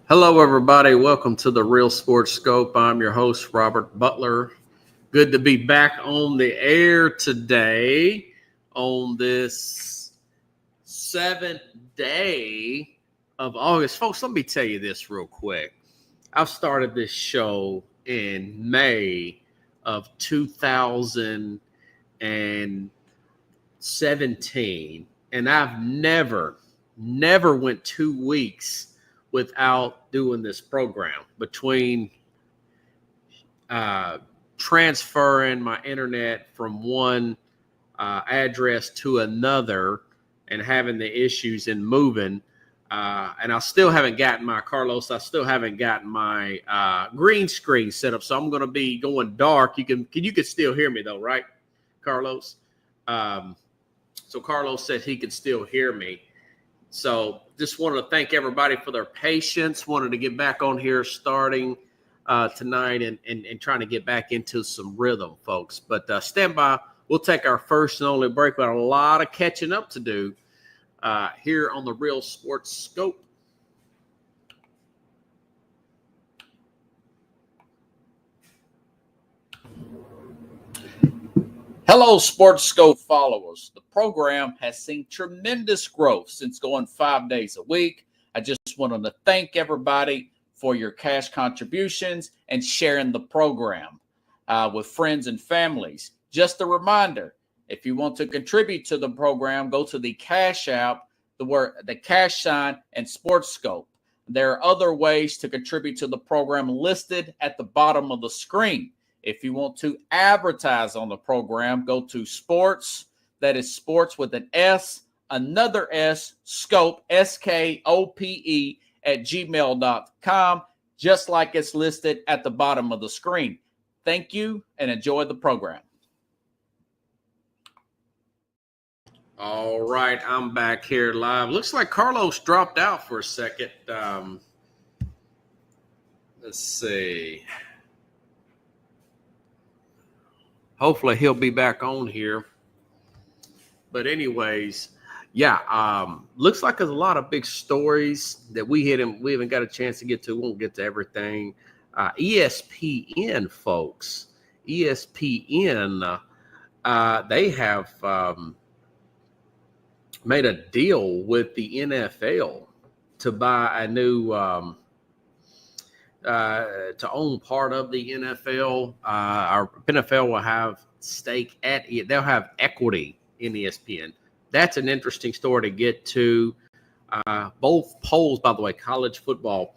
Hello, everybody. Welcome to the Real Sports Scope. I'm your host, Robert Butler. Good to be back on the air today on this 7th day of August. Folks, let me tell you this real quick. I've started this show in May of 2017, and I've never went 2 weeks without doing this program between transferring my internet from one address to another and having the issues in moving. And I still haven't gotten my green screen set up. So I'm going to be going dark. You can still hear me though, right, Carlos? So Carlos said he could still hear me. So just wanted to thank everybody for their patience. Wanted to get back on here starting tonight and trying to get back into some rhythm, folks. But stand by. We'll take our first and only break. We got a lot of catching up to do here on the Real Sports Scope. Hello, Sports Scope followers. The program has seen tremendous growth since going 5 days a week. I just wanted to thank everybody for your cash contributions and sharing the program with friends and families. Just a reminder, if you want to contribute to the program, go to the Cash App, the cash sign, and Sports Scope. There are other ways to contribute to the program listed at the bottom of the screen. If you want to advertise on the program, go to sports, that is sports with an S, another S, scope, SKOPE, at gmail.com, just like it's listed at the bottom of the screen. Thank you and enjoy the program. All right, I'm back here live. Looks like Carlos dropped out for a second. Let's see. Hopefully he'll be back on here. But anyways, looks like there's a lot of big stories that we haven't got a chance to get to. We won't get to everything. ESPN, folks. ESPN, they have made a deal with the NFL to buy a new to own part of the NFL. Our NFL will have stake at it. They'll have equity in ESPN. That's an interesting story to get to. Both polls, by the way, college football,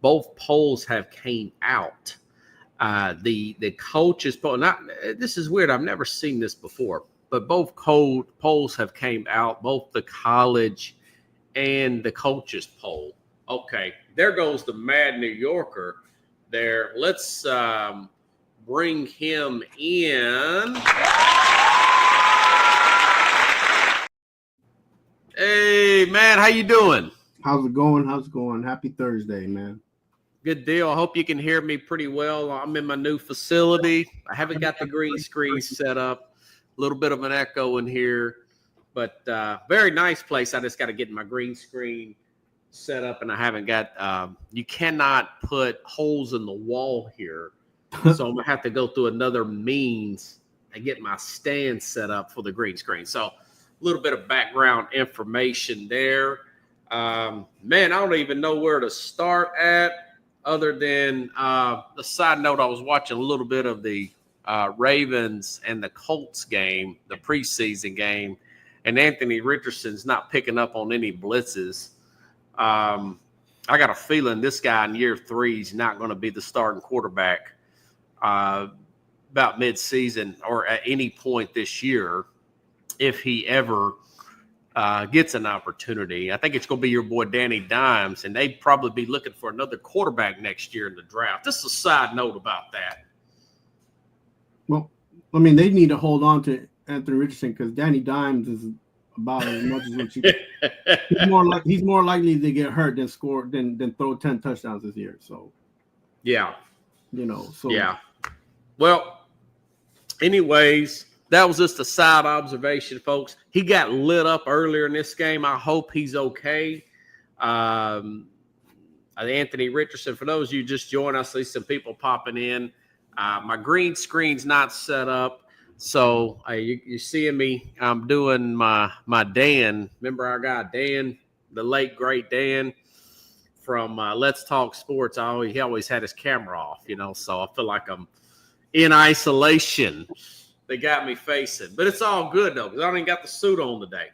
both polls have came out. The coaches poll. This is weird. I've never seen this before, but both polls have came out. Both the college and the coaches poll. Okay, there goes the Mad New Yorker there. Let's bring him in. Hey, man, how you doing? How's it going? Happy Thursday, man. Good deal. I hope you can hear me pretty well. I'm in my new facility. I haven't got the green screen set up. A little bit of an echo in here, but very nice place. I just got to get my green screen set up, and I haven't got you cannot put holes in the wall here, so I'm gonna have to go through another means and get my stand set up for the green screen. So a little bit of background information there. Man, I don't even know where to start at other than the side note. I was watching a little bit of the Ravens and the Colts game, the preseason game, and Anthony Richardson's not picking up on any blitzes. I got a feeling this guy in year 3 is not going to be the starting quarterback about mid-season or at any point this year if he ever gets an opportunity. I think it's going to be your boy Danny Dimes, and they'd probably be looking for another quarterback next year in the draft. Just a side note about that. Well, I mean, they need to hold on to Anthony Richardson because Danny Dimes is about as much as what you he's more likely to get hurt than score than throw 10 touchdowns this year. So yeah. So yeah. Well, anyways, that was just a side observation, folks. He got lit up earlier in this game. I hope he's okay. I Anthony Richardson. For those of you just joined, I see some people popping in. My green screen's not set up. So you're seeing me. I'm doing my Dan. Remember our guy Dan, the late great Dan from Let's Talk Sports. He always had his camera off, So I feel like I'm in isolation. They got me facing, but it's all good though because I don't even got the suit on today.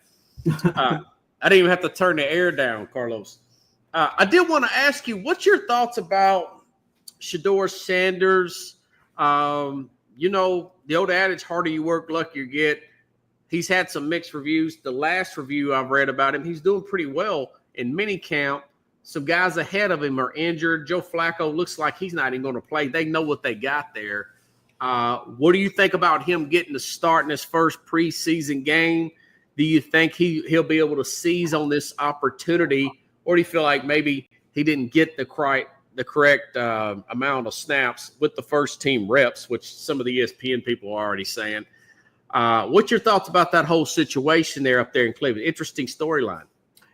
I didn't even have to turn the air down, Carlos. I did want to ask you, what's your thoughts about Shedeur Sanders? The old adage, harder you work, luckier you get. He's had some mixed reviews. The last review I've read about him, he's doing pretty well in minicamp. Some guys ahead of him are injured. Joe Flacco looks like he's not even going to play. They know what they got there. What do you think about him getting to start in his first preseason game? Do you think he'll be able to seize on this opportunity, or do you feel like maybe he didn't get the correct amount of snaps with the first team reps, which some of the ESPN people are already saying? What's your thoughts about that whole situation there up there in Cleveland? Interesting storyline.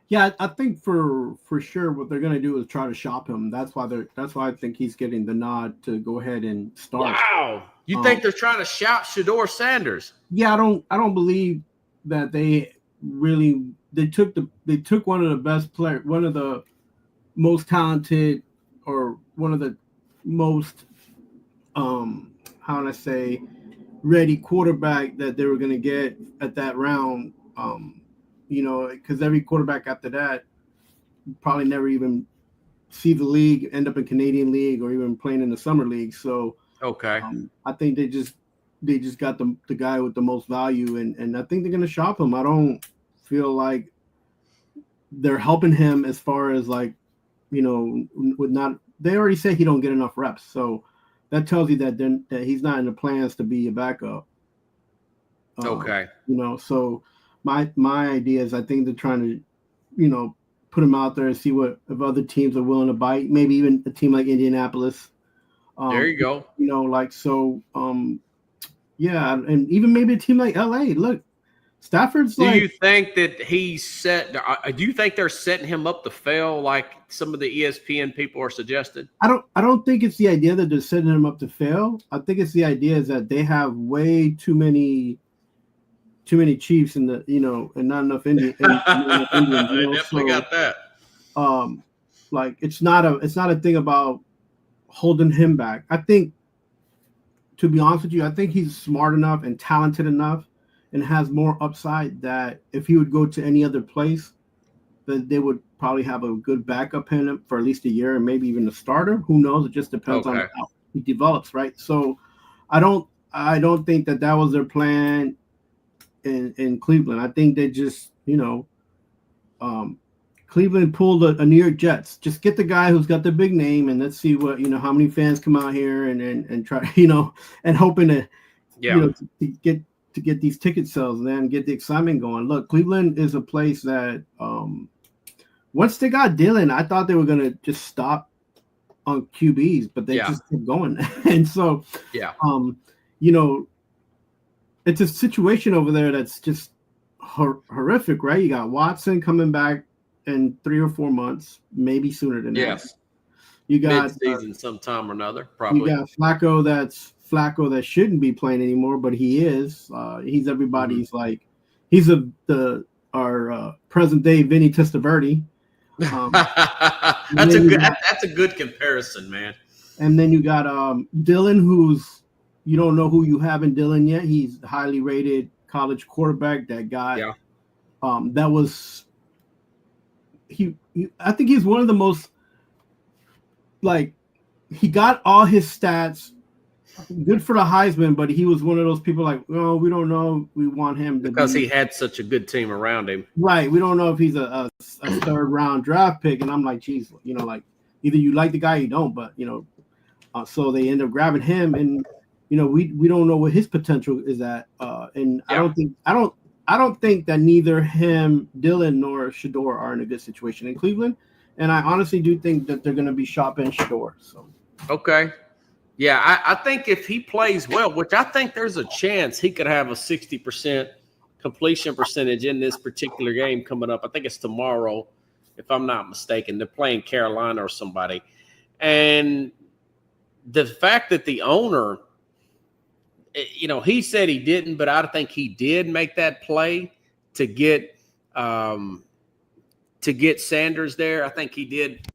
Yeah, I think for sure what they're going to do is try to shop him. That's why I think he's getting the nod to go ahead and start. Wow, you think they're trying to shop Shedeur Sanders? Yeah, I don't believe that they took one of the best players, one of the most talented, or one of the most ready quarterback that they were going to get at that round. Because every quarterback after that probably never even see the league, end up in Canadian League, or even playing in the summer league. So okay, I think they just got the guy with the most value, and I think they're going to shop him. I don't feel like they're helping him as far as like, they already said he don't get enough reps. So that tells you that he's not in the plans to be a backup. Okay. So my idea is I think they're trying to, put him out there and see if other teams are willing to bite. Maybe even a team like Indianapolis. There you go. Yeah, and even maybe a team like LA. Look, Stafford's do you think that he's set? Do you think they're setting him up to fail, like some of the ESPN people are suggesting? I don't think it's the idea that they're setting him up to fail. I think it's the idea is that they have way too many Chiefs in the and not enough Indians. They definitely got that. It's not a thing about holding him back. I think, to be honest with you, I think he's smart enough and talented enough and has more upside that if he would go to any other place, that they would probably have a good backup in him for at least a year and maybe even a starter. Who knows? It just depends on how he develops, right? So I don't think that was their plan in Cleveland. I think they just, Cleveland pulled a New York Jets. Just get the guy who's got the big name, and let's see what how many fans come out here and try and hoping to to get these ticket sales and then get the excitement going. Look, Cleveland is a place that once they got Dylan, I thought they were gonna just stop on QBs, but they just kept going. And so it's a situation over there that's just horrific, right? You got Watson coming back in 3 or 4 months, maybe sooner than that. Yes. You got mid-season sometime or another, probably. You got Flacco that shouldn't be playing anymore, but he is. He's everybody's he's our present day Vinny Testaverde. That's a good comparison, man. And then you got Dylan, who's you don't know who you have in Dylan yet. He's a highly rated college quarterback that got that was I think he's one of the most he got all his stats good for the Heisman, but he was one of those people we don't know. We want him because he had such a good team around him. Right. We don't know if he's a third round draft pick. And I'm like, geez, either you like the guy or you don't, but so they end up grabbing him, and we don't know what his potential is at. And I don't think that neither him, Dylan, nor Shedeur are in a good situation in Cleveland. And I honestly do think that they're going to be shopping Shedeur. So okay. Yeah, I think if he plays well, which I think there's a chance he could have a 60% completion percentage in this particular game coming up. I think it's tomorrow if I'm not mistaken. They're playing Carolina or somebody. And the fact that the owner, you know, he said he didn't, but I think he did make that play to get Sanders there. I think he did.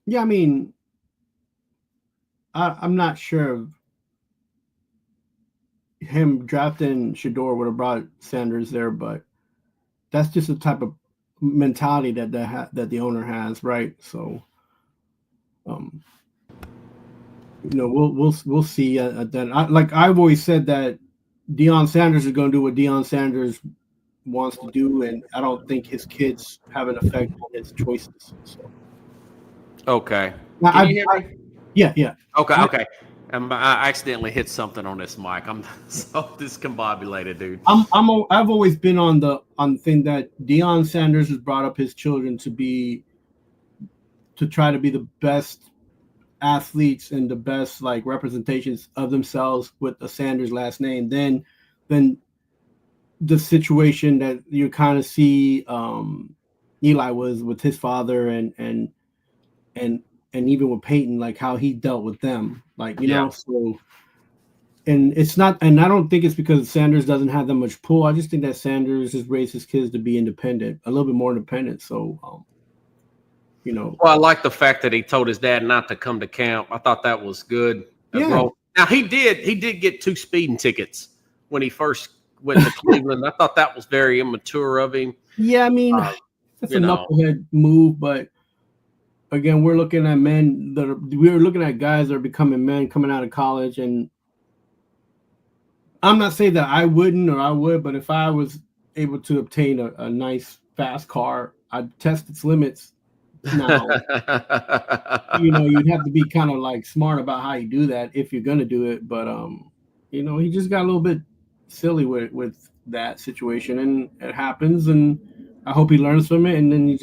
Yeah, I mean, I'm not sure if him drafting Shador would have brought Sanders there, but that's just the type of mentality that the owner has, right? So, you know, we'll see. Then, like I've always said that Deion Sanders is going to do what Deion Sanders wants to do, and I don't think his kids have an effect on his choices. So, Okay. now, Can you hear me? Yeah. Okay. I accidentally hit something on this mic. I'm so discombobulated, dude. I've always been on the thing that Deion Sanders has brought up his children to try to be the best athletes and the best like representations of themselves with the Sanders last name. Then the situation that you kind of see Eli was with his father and even with Peyton, like how he dealt with them, like, you know, so. And it's not, and I don't think it's because Sanders doesn't have that much pull. I just think that Sanders has raised his kids to be independent, a little bit more independent. So, you know. Well, I like the fact that he told his dad not to come to camp. I thought that was good. Yeah. Now he did get 2 speeding tickets when he first went to Cleveland. I thought that was very immature of him. Yeah, I mean, that's a knucklehead move, but again, we're looking at guys that are becoming men coming out of college, and I'm not saying that I wouldn't or I would, but if I was able to obtain a nice fast car, I'd test its limits. Now, you know, you'd have to be kind of like smart about how you do that if you're gonna do it. But you know, he just got a little bit silly with that situation, and it happens. And I hope he learns from it. And then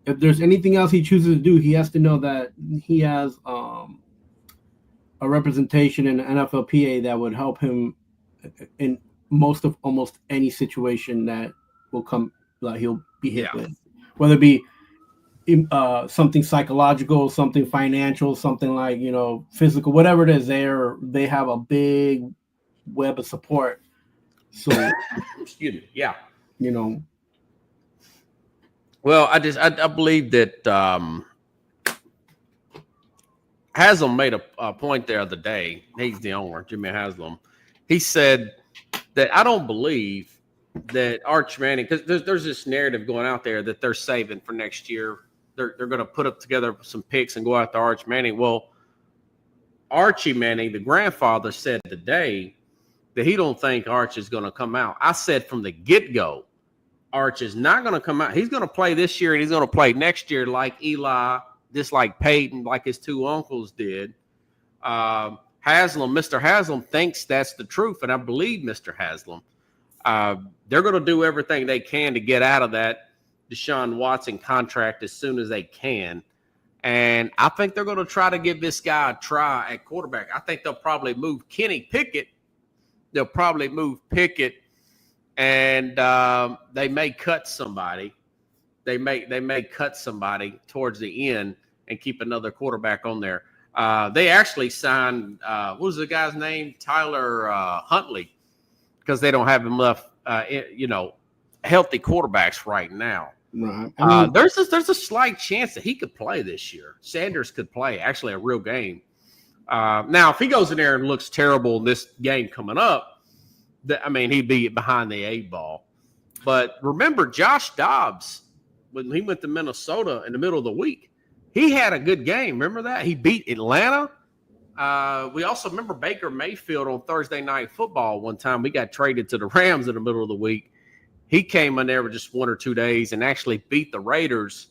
if there's anything else he chooses to do, he has to know that he has a representation in the NFLPA that would help him in almost any situation that will come, like he'll be hit with, whether it be something psychological, something financial, something like, you know, physical, whatever it is. They have a big web of support. So, excuse me. Yeah. You know. Well, I believe that Haslam made a point the other day. He's the owner, Jimmy Haslam. He said that I don't believe that Arch Manning, because there's this narrative going out there that they're saving for next year. They're going to put up together some picks and go after Arch Manning. Well, Archie Manning, the grandfather, said today that he don't think Arch is going to come out. I said from the get-go, Arch is not going to come out. He's going to play this year and he's going to play next year like Eli, just like Peyton, like his 2 uncles did. Mr. Haslam thinks that's the truth, and I believe Mr. Haslam. They're going to do everything they can to get out of that Deshaun Watson contract as soon as they can. And I think they're going to try to give this guy a try at quarterback. I think they'll probably move Kenny Pickett. They'll probably move Pickett, and they may cut somebody. They may cut somebody towards the end and keep another quarterback on there. They actually signed what was the guy's name? Tyler Huntley, because they don't have enough healthy quarterbacks right now. Right. I mean, there's a slight chance that he could play this year. Sanders could play actually a real game. Now, if he goes in there and looks terrible in this game coming up, he'd be behind the 8 ball. But remember, Josh Dobbs, when he went to Minnesota in the middle of the week, he had a good game. Remember that? He beat Atlanta. We also remember Baker Mayfield on Thursday Night Football one time. We got traded to the Rams in the middle of the week. He came in there with just 1 or 2 days and actually beat the Raiders.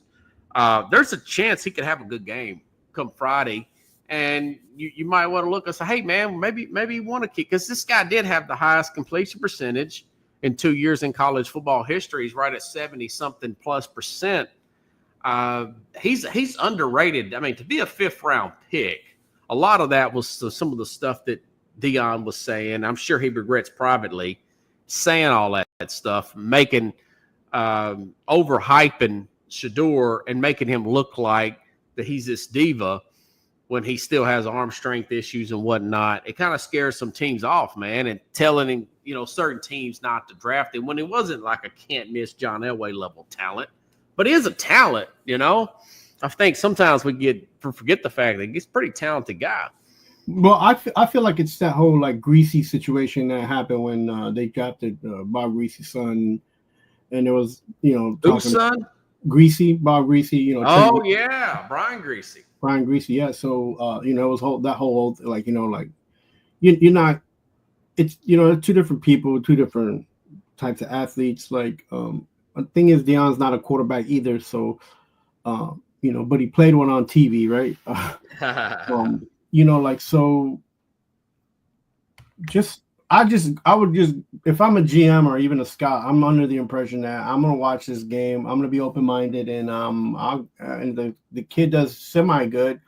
There's a chance he could have a good game come Friday. And you might want to look and say, hey, man, maybe you want to kick. Because this guy did have the highest completion percentage in 2 years in college football history. He's right at 70-something plus %. He's underrated. I mean, to be a 5th-round pick, a lot of that was some of the stuff that Deion was saying. I'm sure he regrets privately saying all that. that stuff, making overhyping Shador and making him look like that he's this diva when he still has arm strength issues and whatnot. It kind of scares some teams off, man, and telling him, certain teams not to draft him when he wasn't like a can't miss John Elway level talent, but he is a talent. I think sometimes we forget the fact that he's a pretty talented guy. Well, I feel like it's that whole like Greasy situation that happened when they drafted Bob Greasy's son, and there was whose son? Greasy, Bob Greasy. Oh yeah, Brian Greasy. Brian Greasy, yeah. So it was that whole like you're not. It's two different people, two different types of athletes. Like the thing is, Deion's not a quarterback either, so but he played one on TV, right? So I would just, if I'm a GM or even a scout, I'm under the impression that I'm going to watch this game. I'm going to be open-minded, and and the kid does semi-good.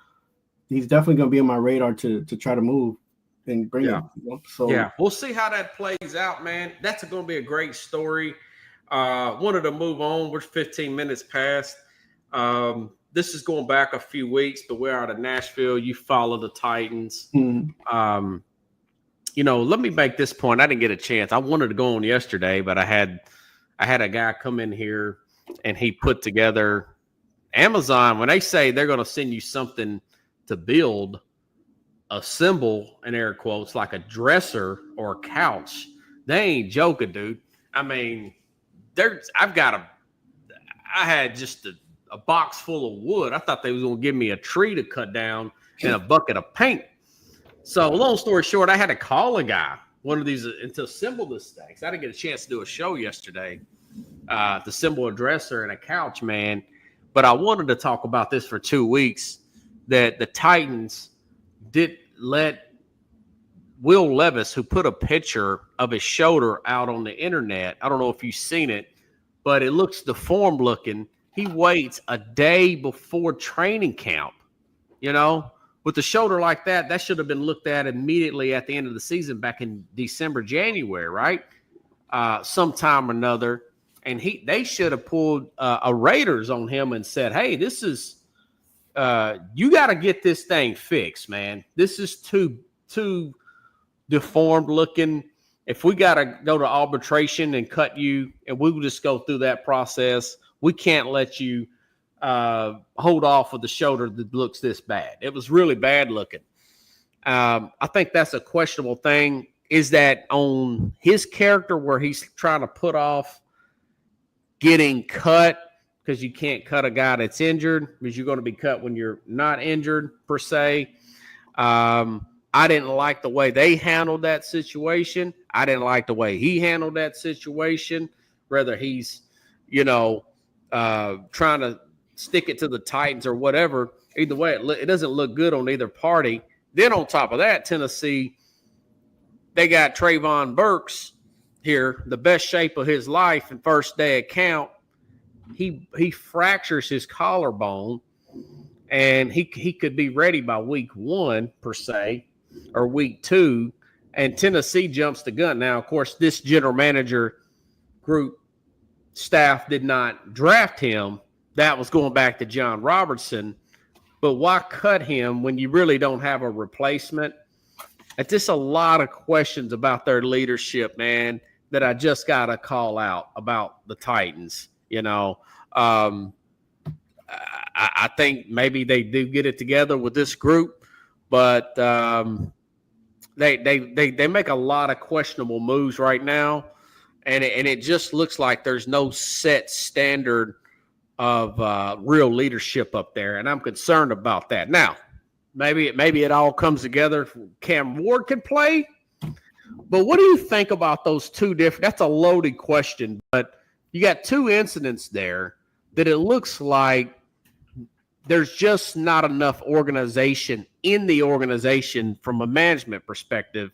He's definitely going to be on my radar to try to move and bring him. So yeah, we'll see how that plays out, man. That's going to be a great story. Wanted to move on. We're 15 minutes past. This is going back a few weeks, but we're out of Nashville. You follow the Titans. Mm-hmm. Let me make this point. I didn't get a chance. I wanted to go on yesterday, but I had a guy come in here and he put together Amazon. When they say they're going to send you something to build, assemble, in air quotes, like a dresser or a couch, they ain't joking, dude. I mean, I had just a box full of wood. I thought they was going to give me a tree to cut down and a bucket of paint. So long story short, I had to call a guy, one of these, to assemble this thing. I didn't get a chance to do a show yesterday to assemble a dresser and a couch, man. But I wanted to talk about this for 2 weeks, that the Titans did let Will Levis, who put a picture of his shoulder out on the internet. I don't know if you've seen it, but it looks deformed looking. He waits a day before training camp, with the shoulder like that. That should have been looked at immediately at the end of the season back in December, January, right? Sometime or another. And they should have pulled a Raiders on him and said, hey, this is you got to get this thing fixed, man. This is too deformed looking. If we got to go to arbitration and cut you, and we will just go through that process, we can't let you hold off with the shoulder that looks this bad. It was really bad looking. I think that's a questionable thing. Is that on his character where he's trying to put off getting cut because you can't cut a guy that's injured because you're going to be cut when you're not injured per se? I didn't like the way they handled that situation. I didn't like the way he handled that situation. Whether he's, trying to stick it to the Titans or whatever. Either way, it doesn't look good on either party. Then on top of that, Tennessee, they got Trayvon Burks here, the best shape of his life in first day of camp. He fractures his collarbone, and he could be ready by week 1 per se, or week 2. And Tennessee jumps the gun. Now, of course, this general manager group staff did not draft him. That was going back to John Robertson. But why cut him when you really don't have a replacement? It's just a lot of questions about their leadership, man, that I just got to call out about the Titans. I think maybe they do get it together with this group, but they make a lot of questionable moves right now. And it just looks like there's no set standard of real leadership up there, and I'm concerned about that. Now, maybe it all comes together. Cam Ward can play, but what do you think about those two different? That's a loaded question, but you got two incidents there that it looks like there's just not enough organization in the organization from a management perspective.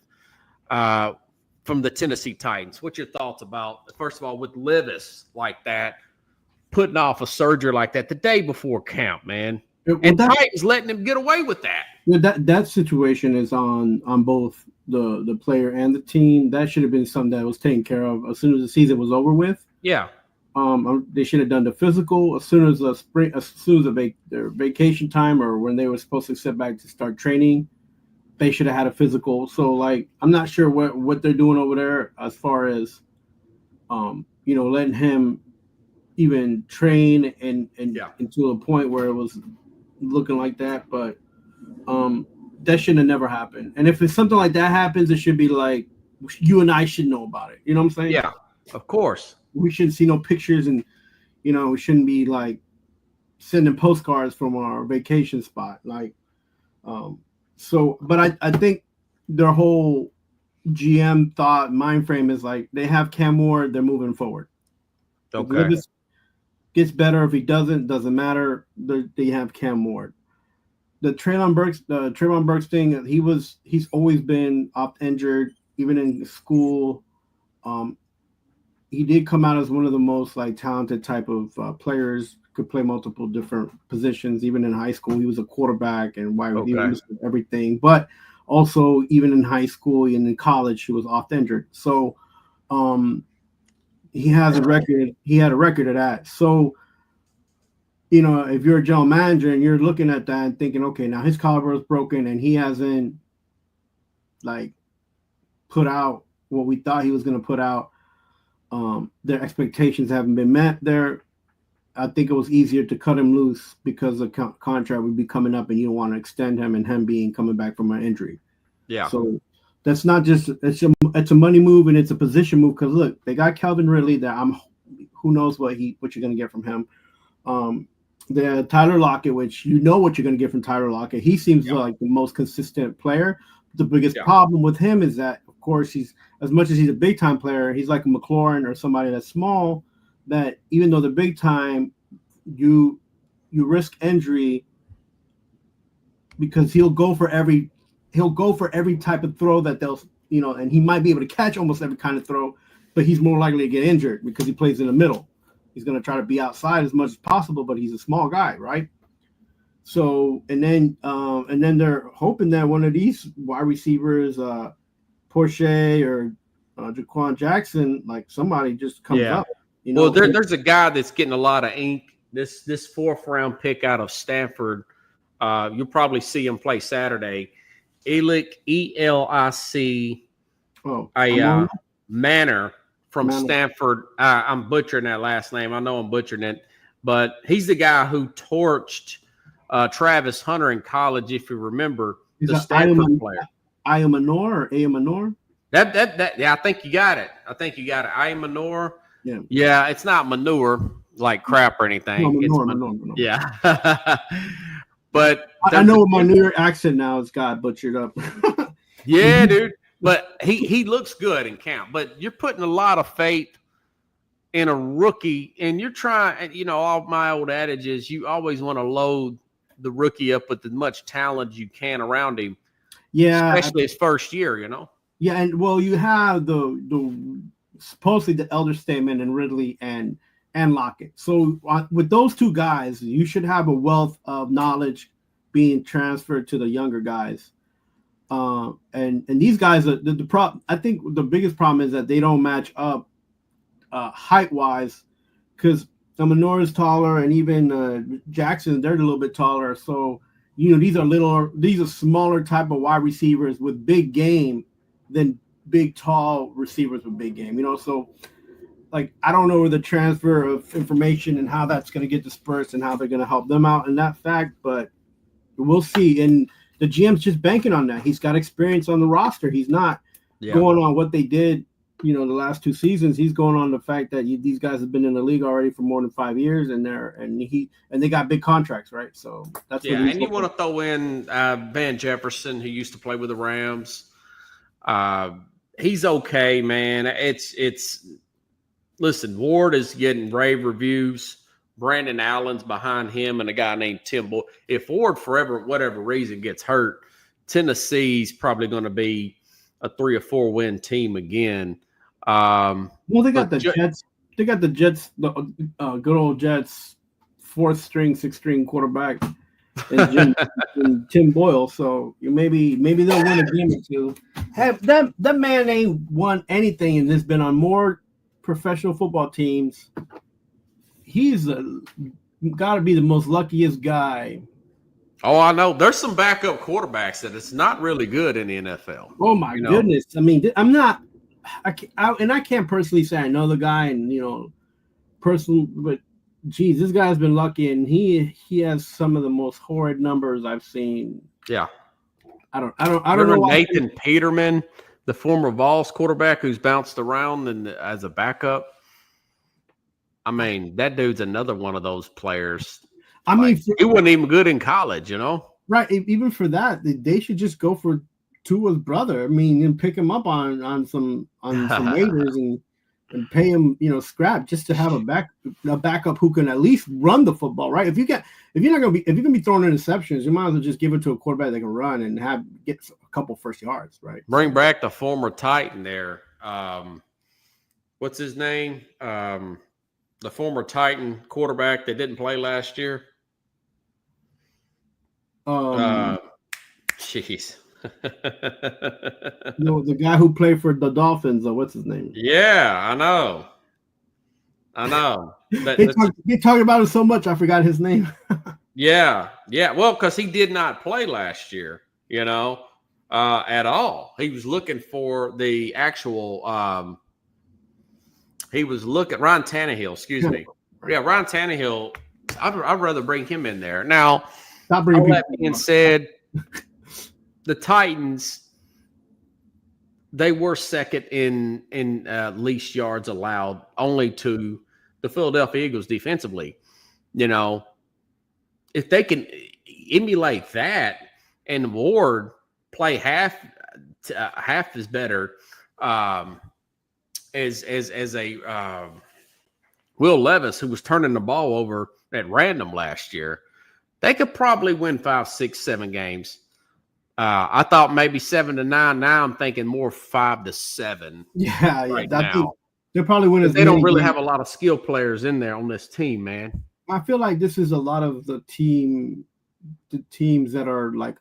From the Tennessee Titans. What's your thoughts about, first of all, with Levis like that, putting off a surgery like that the day before camp, man? And Titans letting him get away with that. That situation is on both the player and the team. That should have been something that was taken care of as soon as the season was over with. Yeah. They should have done the physical as soon as their vacation time or when they were supposed to sit back to start training. They should have had a physical. So like, I'm not sure what they're doing over there as far as, letting him even train and to a point where it was looking like that. But that shouldn't have never happened. And if it's something like that happens, it should be like you and I should know about it. You know what I'm saying? Yeah, of course. We shouldn't see no pictures, and we shouldn't be like sending postcards from our vacation spot. Like, but I think their whole GM mind frame is like they have Cam Ward, they're moving forward. Okay. If this gets better, if he doesn't matter. They have Cam Ward. The Treylon Burks thing, he's always been opt injured, even in school. He did come out as one of the most like talented type of players, could play multiple different positions. Even in high school, he was a quarterback and he was everything. But also, even in high school and in college, he was oft injured. So, he has a record. He had a record of that. So, if you're a general manager and you're looking at that and thinking, okay, now his collarbone is broken and he hasn't like put out what we thought he was going to put out. Their expectations haven't been met there. I think it was easier to cut him loose because the contract would be coming up and you don't want to extend him and him coming back from an injury. Yeah. So that's not just it's a money move and it's a position move because look, they got Calvin Ridley that who knows what you're going to get from him. The Tyler Lockett, which what you're going to get from Tyler Lockett. He seems like the most consistent player. The biggest problem with him is that, of course, he's as much as he's a big time player, he's like a McLaurin or somebody that's small. That even though they're big time, you risk injury because he'll go for every type of throw that they'll and he might be able to catch almost every kind of throw, but he's more likely to get injured because he plays in the middle. He's going to try to be outside as much as possible, but he's a small guy, right? So, and then they're hoping that one of these wide receivers, Porsche or Jaquan Jackson, like somebody just comes up. Well, there's a guy that's getting a lot of ink. This fourth round pick out of Stanford, you'll probably see him play Saturday. Elic, E-L-I-C, Manor from Stanford. I'm butchering that last name. I know I'm butchering it, but he's the guy who torched Travis Hunter in college, if you remember, the Stanford player. Ayamanor or Ayamanor? I think you got it. Ayamanor. Yeah, it's not manure like crap or anything. No, manure. Yeah. But I know my New York accent now has got butchered up. Yeah, dude. But he looks good in camp. But you're putting a lot of faith in a rookie, and you're trying, all my old adage is you always want to load the rookie up with as much talent as you can around him. Yeah. Especially his first year, Yeah, and well, you have the supposedly the elder statement and Ridley and Lockett. So with those two guys, you should have a wealth of knowledge being transferred to the younger guys. And these guys are the problem. I think the biggest problem is that they don't match up height wise, because Manor is taller and even Jackson, they're a little bit taller. So these are smaller type of wide receivers with big game than big tall receivers with big game. So like I don't know the transfer of information and how that's going to get dispersed and how they're going to help them out in that fact, but we'll see. And the GM's just banking on that. He's got experience on the roster. He's not going on what they did, the last two seasons. He's going on the fact that these guys have been in the league already for more than 5 years, and they got big contracts, right? So that's what and you want to throw in Van Jefferson, who used to play with the Rams. He's okay, man. Listen, Ward is getting rave reviews. Brandon Allen's behind him and a guy named Tim Boyd. If Ward, for whatever reason, gets hurt, Tennessee's probably going to be a 3 or 4 win team again. Well, they got the Jets. They got the Jets, the good old Jets, 4th string, 6th string quarterback. and Tim Boyle. So maybe they'll win a game or two. Have that man ain't won anything and has been on more professional football teams. He's got to be the most luckiest guy. Oh, I know. There's some backup quarterbacks that it's not really good in the NFL. Oh my goodness! I mean, I'm not. I can't personally say I know the guy, and but geez, this guy's been lucky, and he has some of the most horrid numbers I've seen. Yeah, I don't know. Nathan Peterman, the former Vols quarterback who's bounced around and as a backup. I mean, that dude's another one of those players. I mean, he wasn't even good in college, Right. Even for that, they should just go for Tua's brother. I mean, and pick him up on some waivers and pay him, scrap just to have a backup who can at least run the football, right? If you're gonna be throwing interceptions, you might as well just give it to a quarterback that can run and get a couple first yards, right? Bring back the former Titan there. What's his name? The former Titan quarterback that didn't play last year. Jeez. The guy who played for the Dolphins, or what's his name? Yeah, I know. They talked about it so much, I forgot his name. Yeah. Well, because he did not play last year, at all. He was looking for the actual. He was looking Ryan Tannehill. Excuse me. Yeah, Ryan Tannehill. I'd rather bring him in there now. All that being said, the Titans, they were second in least yards allowed, only to the Philadelphia Eagles defensively. If they can emulate that and Ward play half as better as a Will Levis, who was turning the ball over at random last year, they could probably win 5, 6, 7 games. I thought maybe 7-9. Now I'm thinking more 5-7. Yeah. Right now. They'll probably win. They don't really have a lot of skill players in there on this team, man. I feel like this is a lot of the teams that are like,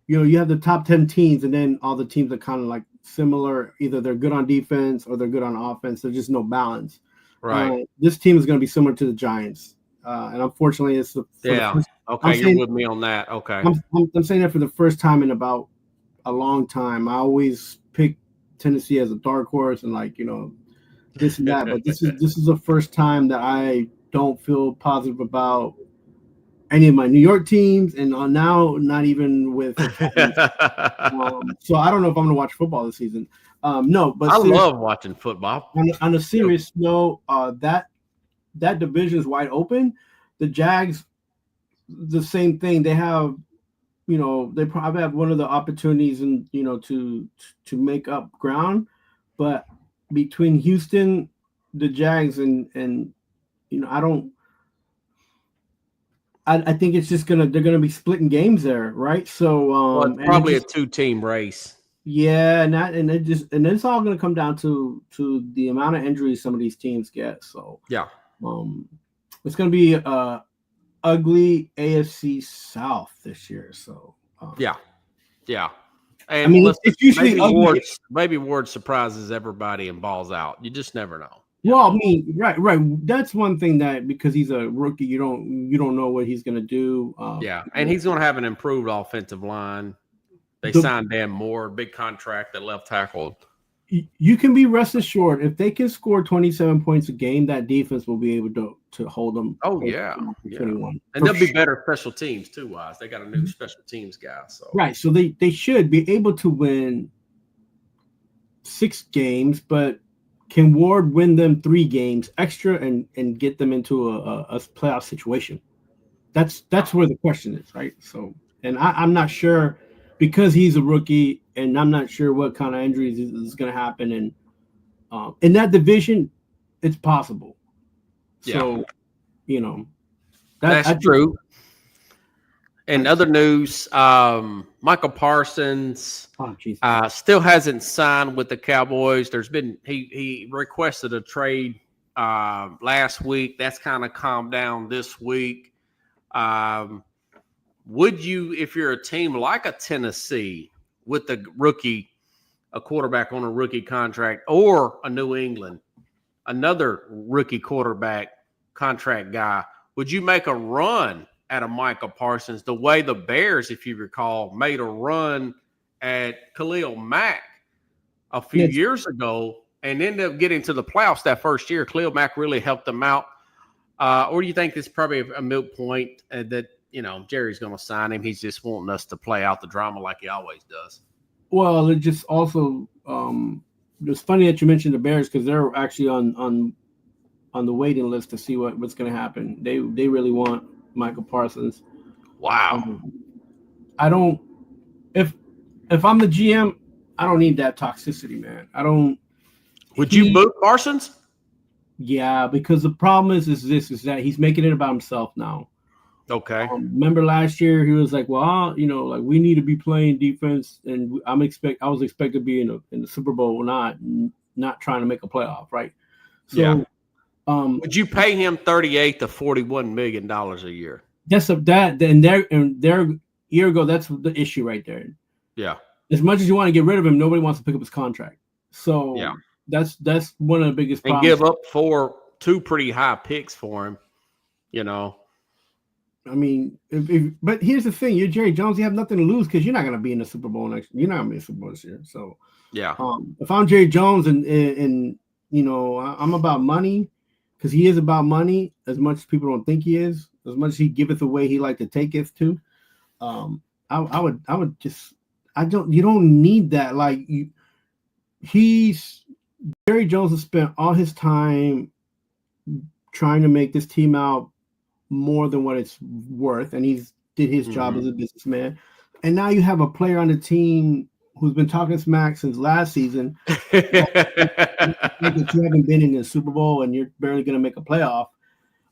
you have the top 10 teams, and then all the teams are kind of like similar. Either they're good on defense or they're good on offense. There's just no balance. Right. This team is going to be similar to the Giants. And unfortunately, it's okay, you're with me on that. Okay, I'm saying that for the first time in about a long time. I always pick Tennessee as a dark horse, and this and that. But this is the first time that I don't feel positive about any of my New York teams, and now not even with. So I don't know if I'm going to watch football this season. No, but I love watching football. On a serious note, that division is wide open. The Jags, the same thing. They have, they probably have one of the opportunities to make up ground, but between Houston, the Jags, and I think it's just they're gonna be splitting games there, right? So it's probably a 2-team race. Yeah, and it's all gonna come down to the amount of injuries some of these teams get. So yeah. It's going to be ugly AFC South this year. So yeah. And it's usually maybe Ward surprises everybody and balls out. You just never know. Well, I mean, right. That's one thing that because he's a rookie, you don't know what he's going to do. And he's going to have an improved offensive line. They signed Dan Moore, big contract at left tackle. You can be rest assured if they can score 27 points a game, that defense will be able to hold them. Oh yeah. 21. And they'll be better special teams too. Wise, they got a new special teams guy. So right, so they should be able to win 6 games, but can Ward win them 3 games extra and get them into a playoff situation? That's where the question is, right? So, and I'm not sure. Because he's a rookie, and I'm not sure what kind of injuries is going to happen, and in that division, it's possible. So, that's true. In other news, Michael Parsons still hasn't signed with the Cowboys. He requested a trade last week. That's kind of calmed down this week. would you, if you're a team like a Tennessee with a quarterback on a rookie contract, or a New England, another rookie quarterback contract guy, would you make a run at a Micah Parsons the way the Bears, if you recall, made a run at Khalil Mack a few years ago and ended up getting to the playoffs that first year? Khalil Mack really helped them out. Or do you think it's probably a moot point that, Jerry's going to sign him? He's just wanting us to play out the drama like he always does. Well, it just also it's funny that you mentioned the Bears, because they're actually on the waiting list to see what's going to happen. They really want Michael Parsons. Wow. I don't. If I'm the GM, I don't need that toxicity, man. I don't. Would you boot Parsons? Yeah, because the problem is that he's making it about himself now. Okay. Remember last year he was like, well, like we need to be playing defense, and I was expected to be in the Super Bowl, not trying to make a playoff, right? So, yeah. Would you pay him $38 to $41 million a year? Their year ago, that's the issue right there. Yeah. As much as you want to get rid of him, nobody wants to pick up his contract. So yeah, that's one of the biggest problems. And give up two pretty high picks for him, I mean, but here's the thing: you're Jerry Jones. You have nothing to lose because you're not going to be in the Super Bowl next. You're not going to be in the Super Bowl this year. So, yeah. If I'm Jerry Jones and I'm about money, because he is about money as much as people don't think he is. As much as he giveth away, he like to take it too. You don't need that. Like Jerry Jones has spent all his time trying to make this team out more than what it's worth, and he's did his job as a businessman. And now you have a player on the team who's been talking smack since last season. That you haven't been in the Super Bowl and you're barely going to make a playoff.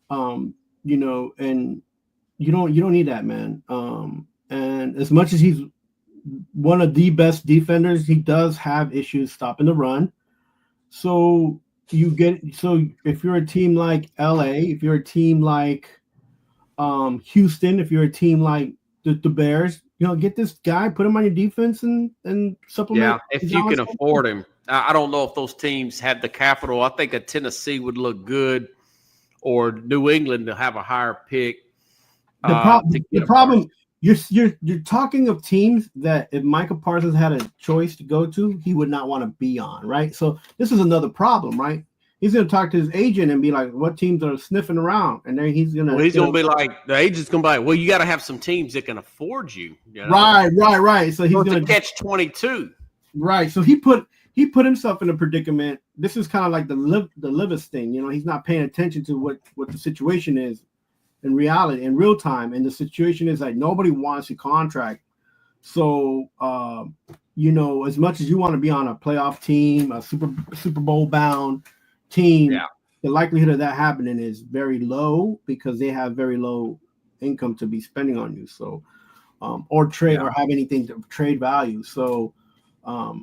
And you don't need that, man. And as much as he's one of the best defenders, he does have issues stopping the run. So if you're a team like LA, if you're a team like Houston, if you're a team like the Bears, get this guy, put him on your defense and supplement. Yeah, if you can afford him. I don't know if those teams have the capital. I think a Tennessee would look good, or New England to have a higher pick. The problem, you're talking of teams that if Michael Parsons had a choice to go to, he would not want to be on, right? So this is another problem, right? He's going to talk to his agent and be like, what teams are sniffing around? And then he's going to... Well, he's going to be like, the agent's going to be like, well, you got to have some teams that can afford you. Right. So he's going to catch 22. Right. So he put himself in a predicament. This is kind of like the Livis thing. He's not paying attention to what the situation is in reality, in real time. And the situation is like nobody wants a contract. So, as much as you want to be on a playoff team, a Super Bowl bound team, the likelihood of that happening is very low because they have very low income to be spending on you. So, or trade or have anything to trade value. So, I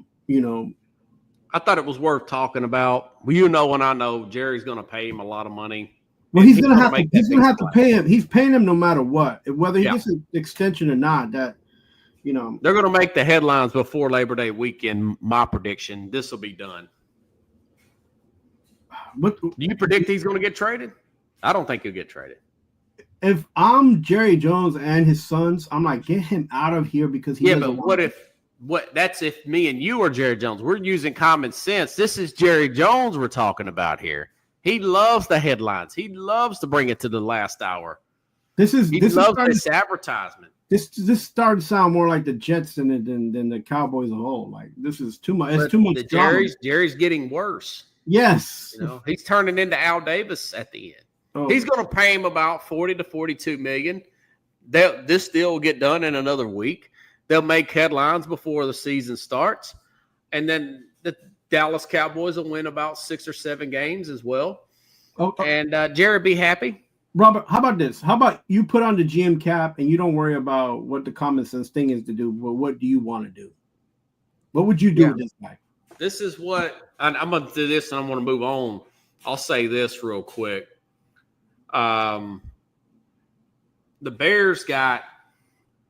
thought it was worth talking about. Well, and I know Jerry's going to pay him a lot of money. Well, he's going to have to pay him. He's paying him no matter what, whether he gets an extension or not. That they're going to make the headlines before Labor Day weekend. My prediction: this will be done. Do you predict he's going to get traded? I don't think he'll get traded. If I'm Jerry Jones and his sons, I'm like, get him out of here because he. Yeah, but that's if me and you are Jerry Jones. We're using common sense. This is Jerry Jones we're talking about here. He loves the headlines. He loves to bring it to the last hour. He loves this advertisement. This started to sound more like the Jets than the Cowboys as a whole. Like this is too much. It's too much. Jerry's getting worse. Yes, he's turning into Al Davis at the end. Oh. He's going to pay him about $40 to $42 million. This deal will get done in another week. They'll make headlines before the season starts, and then the Dallas Cowboys will win about 6 or 7 games as well. And Jerry be happy. Robert, how about this? How about you put on the GM cap and you don't worry about what the common sense thing is to do, but what do you want to do? What would you do with this guy? This is what I'm going to do this, and I'm going to move on. I'll say this real quick. The Bears got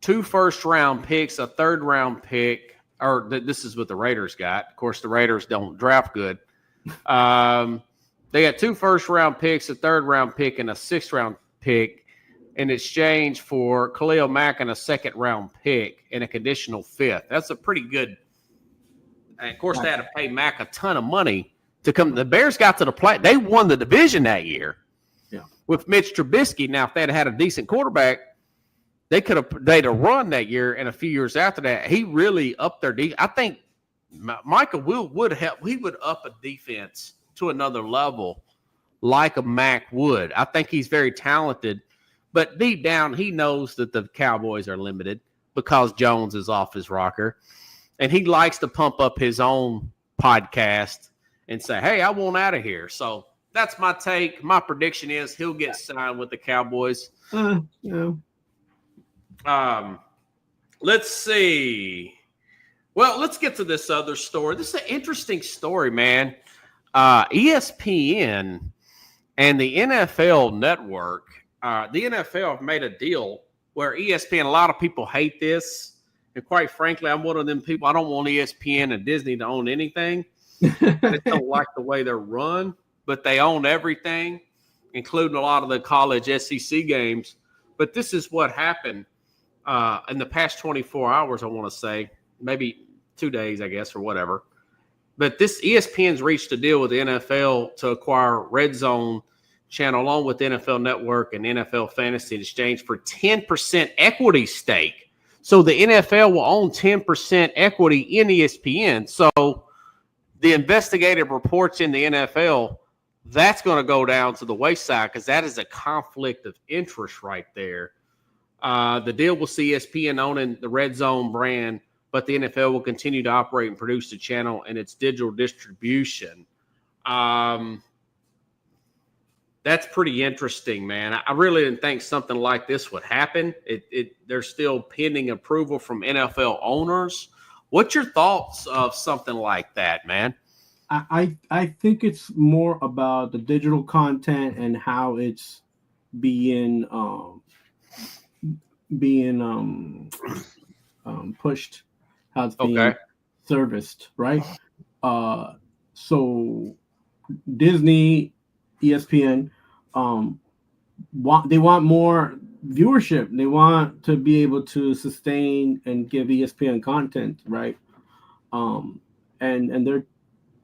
2 first-round picks, a third-round pick, or this is what the Raiders got. Of course, the Raiders don't draft good. They got 2 first-round picks, a third-round pick, and a 6th-round pick in exchange for Khalil Mack and a 2nd-round pick and a conditional 5th. That's a pretty good. And of course, they had to pay Mack a ton of money to come. The Bears got to the play. They won the division that year with Mitch Trubisky. Now, if they'd had a decent quarterback, they'd have run that year. And a few years after that, he really upped their defense. I think Michael would help. He would up a defense to another level like a Mack would. I think he's very talented. But deep down, he knows that the Cowboys are limited because Jones is off his rocker. And he likes to pump up his own podcast and say, hey, I want out of here. So that's my take. My prediction is he'll get signed with the Cowboys. Let's see. Well, let's get to this other story. This is an interesting story, man. ESPN and the NFL Network, the NFL have made a deal where ESPN, a lot of people hate this. And quite frankly, I'm one of them people. I don't want ESPN and Disney to own anything. I just don't like the way they're run, but they own everything, including a lot of the college SEC games. But this is what happened in the past 24 hours, I want to say, maybe 2 days, I guess, or whatever. But this ESPN's reached a deal with the NFL to acquire Red Zone channel along with the NFL Network and NFL Fantasy in exchange for 10% equity stake. So the NFL will own 10% equity in ESPN. So the investigative reports in the NFL, that's going to go down to the wayside because that is a conflict of interest right there. The deal will see ESPN owning the Red Zone brand, but the NFL will continue to operate and produce the channel and its digital distribution. That's pretty interesting, man. I really didn't think something like this would happen. They're still pending approval from NFL owners. What's your thoughts of something like that, man? I think it's more about the digital content and how it's being pushed, how it's being serviced, right? So Disney, ESPN, they want more viewership. They want to be able to sustain and give ESPN content, right? And they're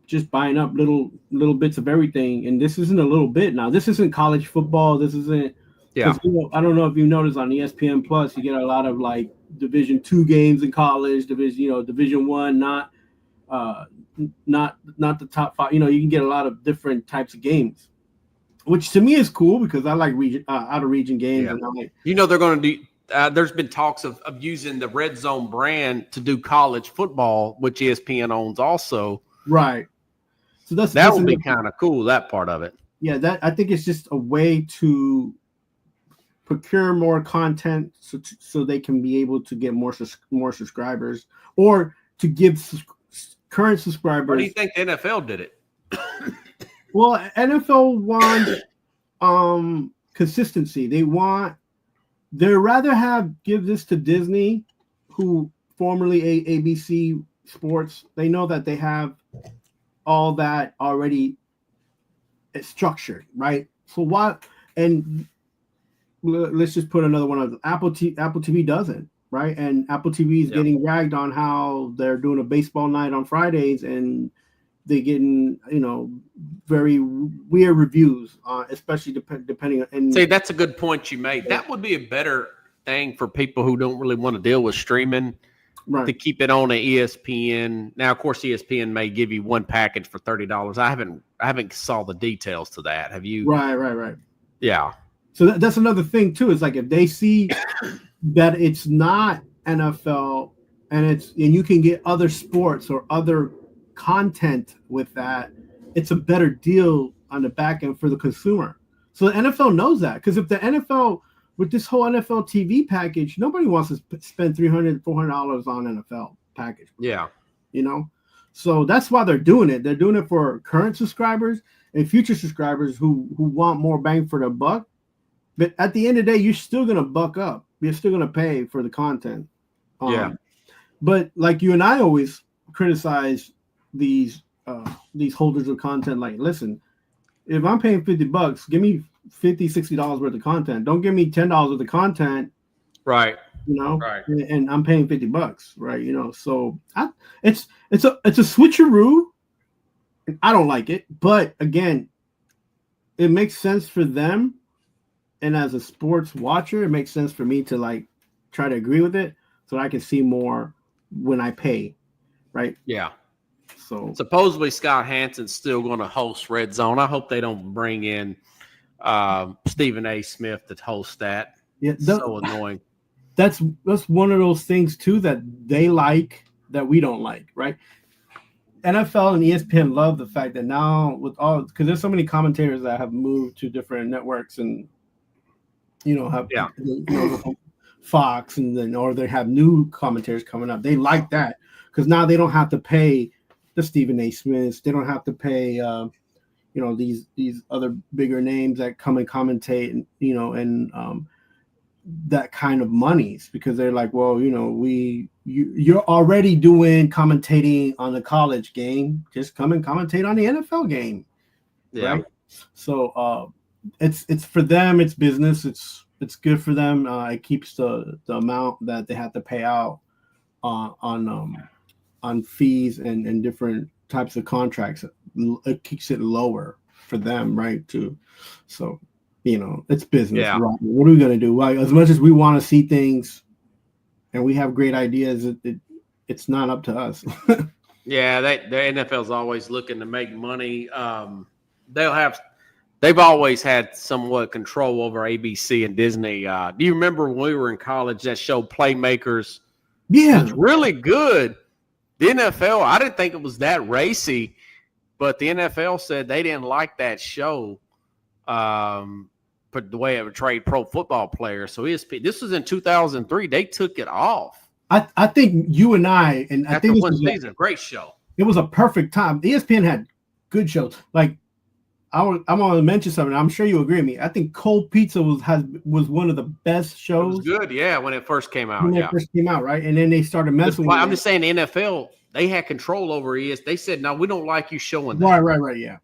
just buying up little bits of everything. And this isn't a little bit now. This isn't college football. This isn't. Yeah. I don't know if you noticed on ESPN Plus, you get a lot of like Division II games in college, Division I, not the top 5. You can get a lot of different types of games, which to me is cool because I like out of region games. Yeah. And I'm like, they're going to do. There's been talks of using the Red Zone brand to do college football, which ESPN owns also. Right. So that would be kind of cool. That part of it. Yeah. I think it's just a way to procure more content so they can be able to get more subscribers, or to give current subscribers. Why do you think the NFL did it? Well, NFL wants consistency. They'd rather give this to Disney, who formerly ABC Sports. They know that they have all that already structured, right? So what? And let's just put another one of Apple TV doesn't, right? And Apple TV is getting ragged on how they're doing a baseball night on Fridays and they're getting, very weird reviews, especially depending on. See, that's a good point you made. That would be a better thing for people who don't really want to deal with streaming, right, to keep it on an ESPN. Now, of course, ESPN may give you one package for $30. I haven't saw the details to that. Have you? Right. Yeah. So that's another thing too. Is like if they see that it's not NFL and you can get other sports or other content with that, it's a better deal on the back end for the consumer. So the NFL knows that, because if the NFL, with this whole NFL TV package, nobody wants to spend $300, $400 on NFL package. Yeah. So that's why they're doing it. They're doing it for current subscribers and future subscribers who want more bang for their buck. But at the end of the day, you're still going to buck up. you're still gonna pay for the content. Yeah. But like you and I always criticize these holders of content. Like, listen, if I'm paying $50, give me $50-$60 worth of content. Don't give me $10 worth of content. Right. Right. And I'm paying $50, right? So it's a switcheroo. I don't like it, but again, it makes sense for them. And as a sports watcher, it makes sense for me to like try to agree with it so I can see more when I pay, right? Yeah. So supposedly Scott Hansen's still going to host Red Zone. I hope they don't bring in Stephen A. Smith to host that. Yeah, so annoying. That's one of those things too that they like that we don't like, right? NFL and ESPN love the fact that now with all because there's so many commentators that have moved to different networks and have Fox and then or they have new commentators coming up. They like that because now they don't have to pay the Stephen A. Smiths. They don't have to pay these other bigger names that come and commentate and that kind of monies because they're like, well, you're already doing commentating on the college game, just come and commentate on the NFL game. Yeah. Right? So it's for them, it's business, it's good for them. It keeps the amount that they have to pay out on fees and different types of contracts. It keeps it lower for them, right? Too. So it's business. Yeah. Right? What are we going to do? Like, as much as we want to see things and we have great ideas, it's not up to us. Yeah, the NFL's always looking to make money. They've always had somewhat control over ABC and Disney. Do you remember when we were in college, that show Playmakers? Yeah. It's really good. The NFL, I didn't think it was that racy, but the NFL said they didn't like that show. The way it portrayed pro football players. So this was in 2003. They took it off. I think you and I think one season, a great show. It was a perfect time. ESPN had good shows. Like I want to mention something. I'm sure you agree with me. I think Cold Pizza was one of the best shows. It was good, yeah, when it first came out. When it first came out, right? And then they started messing with it. I'm just saying the NFL, they had control over ES. They said, no, we don't like you showing that. Right. Yeah.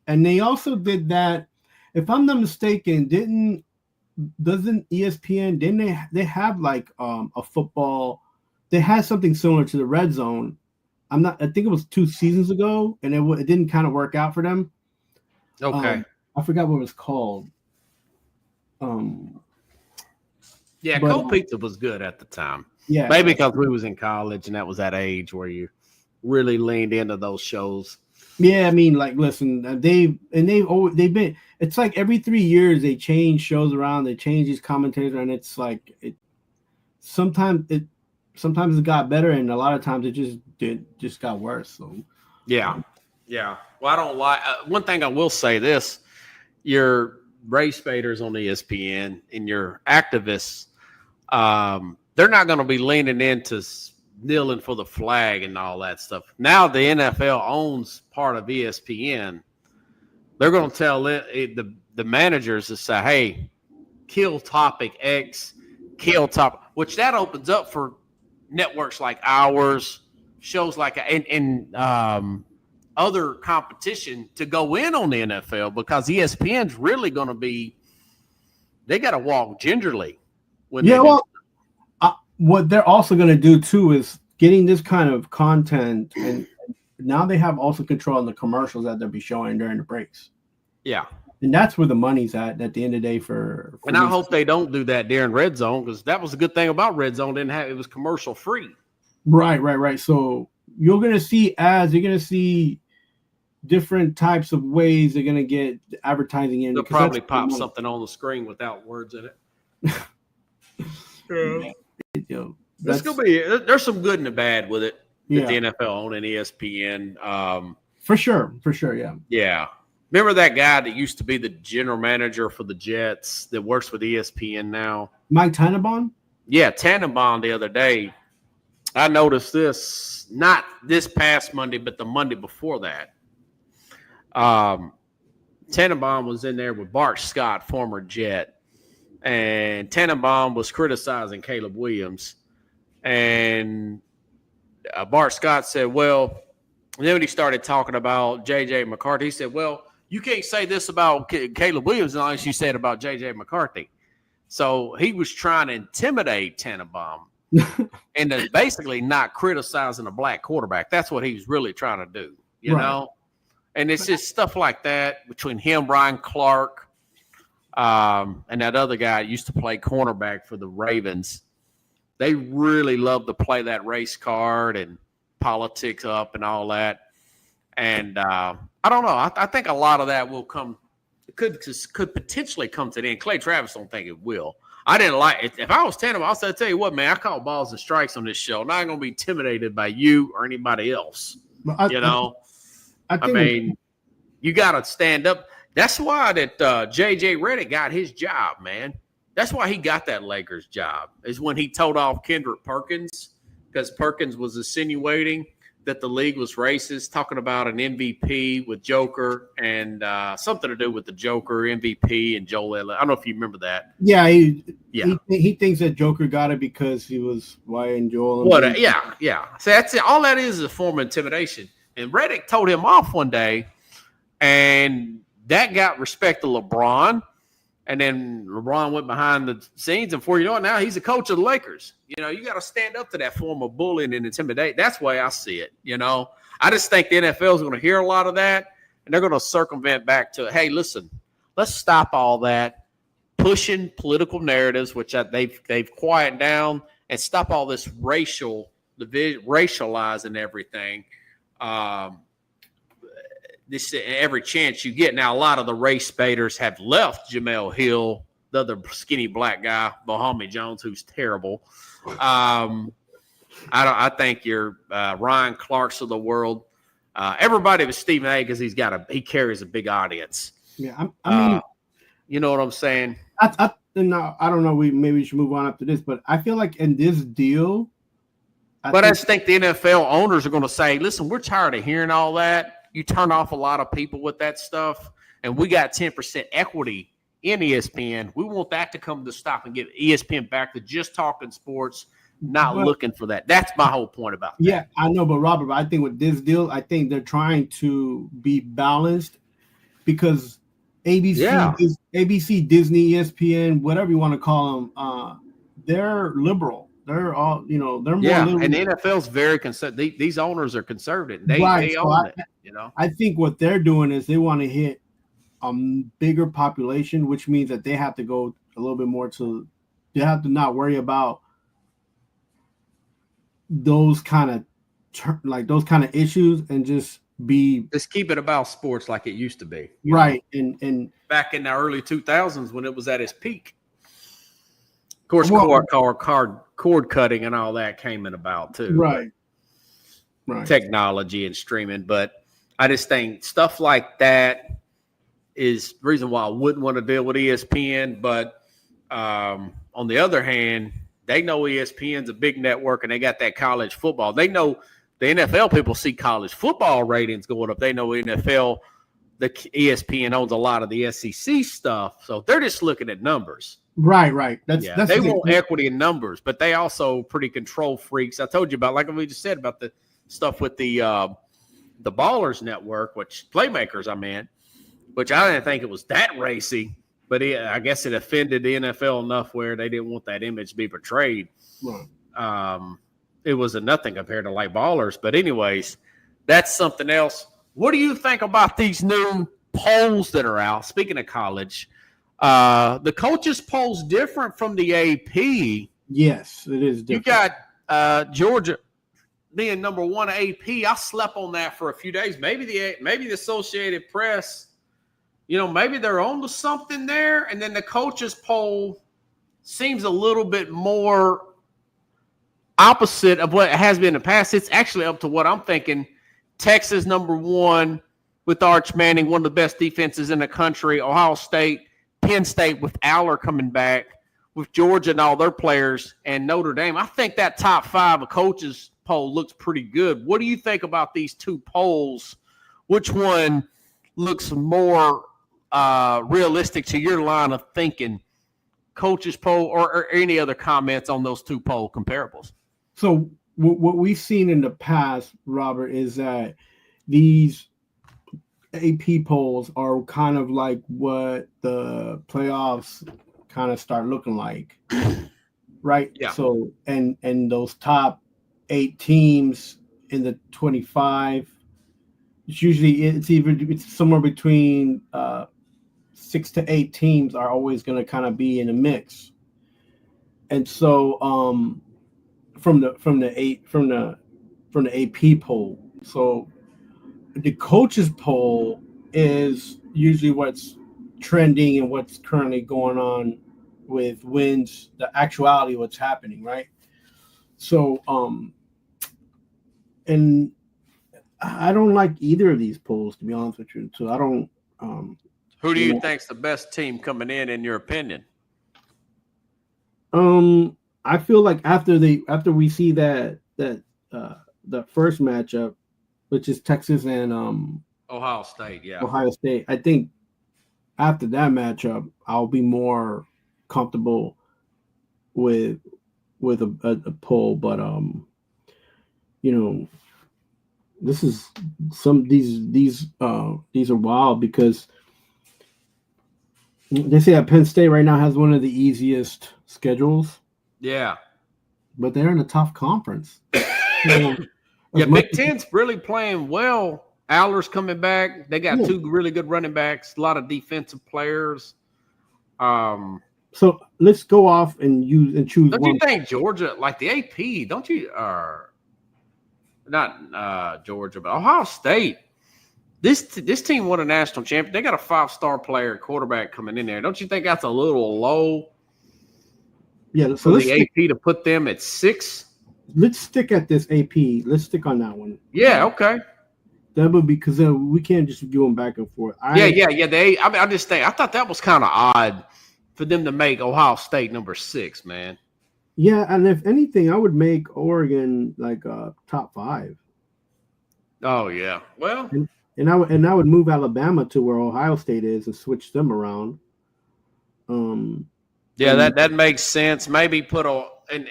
And they also did that. If I'm not mistaken, doesn't ESPN didn't they have like a football? They had something similar to the Red Zone. I think it was 2 seasons ago, and it didn't kind of work out for them. Okay, I forgot what it was called. Yeah, Cold Pizza was good at the time. Yeah, maybe because we was in college and that was that age where you really leaned into those shows. Yeah, I mean, like, listen, they've been. It's like every 3 years they change shows around, they change these commentators, and it's like sometimes it got better, and a lot of times it just got worse. So yeah. Well, I don't like one thing. I will say this: your race baiters on ESPN and your activists, they're not going to be leaning into kneeling for the flag and all that stuff. Now the NFL owns part of ESPN. They're going to tell the managers to say, hey, kill topic X, kill topic, which that opens up for networks like ours, shows like and other competition to go in on the NFL because ESPN's really going to be, they got to walk gingerly. What they're also going to do too is getting this kind of content, and now they have also control on the commercials that they'll be showing during the breaks. Yeah, and that's where the money's at the end of the day for and I hope they don't do that during Red Zone because that was a good thing about Red Zone. It was commercial free. Right. So you're going to see ads. You're going to see different types of ways they're going to get advertising in. They'll probably pop something on the screen without words in it. That's gonna be. There's some good and the bad with it. The NFL owning ESPN. For sure. Yeah. Remember that guy that used to be the general manager for the Jets that works with ESPN now? Mike Tannenbaum? Yeah, Tannenbaum the other day. I noticed this, not this past Monday, but the Monday before that. Tannenbaum was in there with Bart Scott, former Jet. and Tannenbaum was criticizing Caleb Williams. And Bart Scott said, well, and then when he started talking about J.J. McCarthy, he said, well, you can't say this about Caleb Williams unless you said about J.J. McCarthy. So he was trying to intimidate Tannenbaum and basically not criticizing a black quarterback. That's what he was really trying to do, you know? And it's just stuff like that between him, Brian Clark, and that other guy used to play cornerback for the Ravens. They really love to play that race card and politics up and all that. And I don't know. I think a lot of that will come. It could potentially come to the end. Clay Travis don't think it will. I didn't like it. If I was Tannenbaum, I'll tell you what, man, I call balls and strikes on this show. I'm not going to be intimidated by you or anybody else. I mean, you got to stand up. That's why that J.J. Redick got his job, man. That's why he got that Lakers job, is when he told off Kendrick Perkins, because Perkins was insinuating that the league was racist, talking about an MVP with Joker and something to do with the Joker, MVP, and Joel Elliott. I don't know if you remember that. Yeah, he thinks that Joker got it because he was white and Joel. Yeah. So that's it. All that is a form of intimidation. And Redick told him off one day, and that got respect to LeBron. And then LeBron went behind the scenes, and before you know it, now he's the coach of the Lakers. You know, you got to stand up to that form of bullying and intimidate. That's the way I see it. You know, I just think the NFL is going to hear a lot of that, and they're going to circumvent back to, hey, listen, let's stop all that pushing political narratives, which they've quieted down, and stop all this racializing everything. This every chance you get. Now, a lot of the race baiters have left Jamel Hill, the other skinny black guy, Mohamed Jones, who's terrible. I think you're Ryan Clark's of the world. Everybody with Stephen A, because he carries a big audience. Yeah, I mean, you know what I'm saying? I don't know. Maybe we should move on after this, but I feel like in this deal, I just think the NFL owners are going to say, listen, we're tired of hearing all that. You turn off a lot of people with that stuff, and we got 10% equity in ESPN. We want that to come to stop and get ESPN back to just talking sports, not looking for that. That's my whole point about that. Yeah, I know, but Robert, I think with this deal, I think they're trying to be balanced because ABC, Disney, ESPN, whatever you want to call them, they're liberal. They're all, they're more liberal. And the NFL's very conservative. These owners are conservative. They own it, I think what they're doing is they want to hit a bigger population, which means that they have to go a little bit more they have to not worry about those kind of issues and just keep it about sports like it used to be. Right. And back in the early 2000s when it was at its peak. Of course, cord cutting and all that came in about too. Right. Technology and streaming. But I just think stuff like that is the reason why I wouldn't want to deal with ESPN. But on the other hand, they know ESPN's a big network and they got that college football. They know the NFL people see college football ratings going up. They know the ESPN owns a lot of the SEC stuff. So they're just looking at numbers. Right. That's they want equity in numbers, but they also pretty control freaks. I told you about, like we just said, about the stuff with the Ballers Network, which Playmakers, which I didn't think it was that racy, but I guess it offended the NFL enough where they didn't want that image to be portrayed. Right. It was a nothing compared to like Ballers, but anyways, that's something else. What do you think about these new polls that are out? Speaking of college. The coaches poll's different from the AP. Yes, it is different. You got Georgia being number one AP. I slept on that for a few days. Maybe the Associated Press, maybe they're on to something there. And then the coaches poll seems a little bit more opposite of what it has been in the past. It's actually up to what I'm thinking. Texas number one with Arch Manning, one of the best defenses in the country. Ohio State. Penn State with Aller coming back, with Georgia and all their players, and Notre Dame. I think that top five of coaches poll looks pretty good. What do you think about these two polls? Which one looks more realistic to your line of thinking coaches poll or any other comments on those two poll comparables? So what we've seen in the past, Robert, is that these AP polls are kind of like what the playoffs kind of start looking like, right? Yeah. So and those top 8 teams in the 25, it's somewhere between 6 to 8 teams are always going to kind of be in a mix. And so from the AP poll, so the coaches poll is usually what's trending and what's currently going on with wins, the actuality of what's happening, right? So and I don't like either of these polls, to be honest with you. So I don't who do you think's the best team coming in your opinion? I feel like after we see that the first matchup, which is Texas and Ohio State, yeah. Ohio State, I think after that matchup, I'll be more comfortable with a poll. But this is these are wild because they say that Penn State right now has one of the easiest schedules. Yeah. But they're in a tough conference. Yeah, Big Ten's really playing well. Aller's coming back. They got 2 really good running backs, a lot of defensive players. So let's go off and choose don't one. You think Georgia, like the AP, don't you not Georgia, but Ohio State. This team won a national championship. They got a 5-star player quarterback coming in there. Don't you think that's a little low? Yeah, so for the AP to put them at 6. Let's stick at this AP. Let's stick on that one. Yeah, okay. That would be because we can't just go back and forth. I just think I thought that was kind of odd for them to make Ohio State number 6, man. Yeah, and if anything, I would make Oregon like top 5. Oh yeah, well, and I would move Alabama to where Ohio State is and switch them around. Yeah, that makes sense. Maybe put and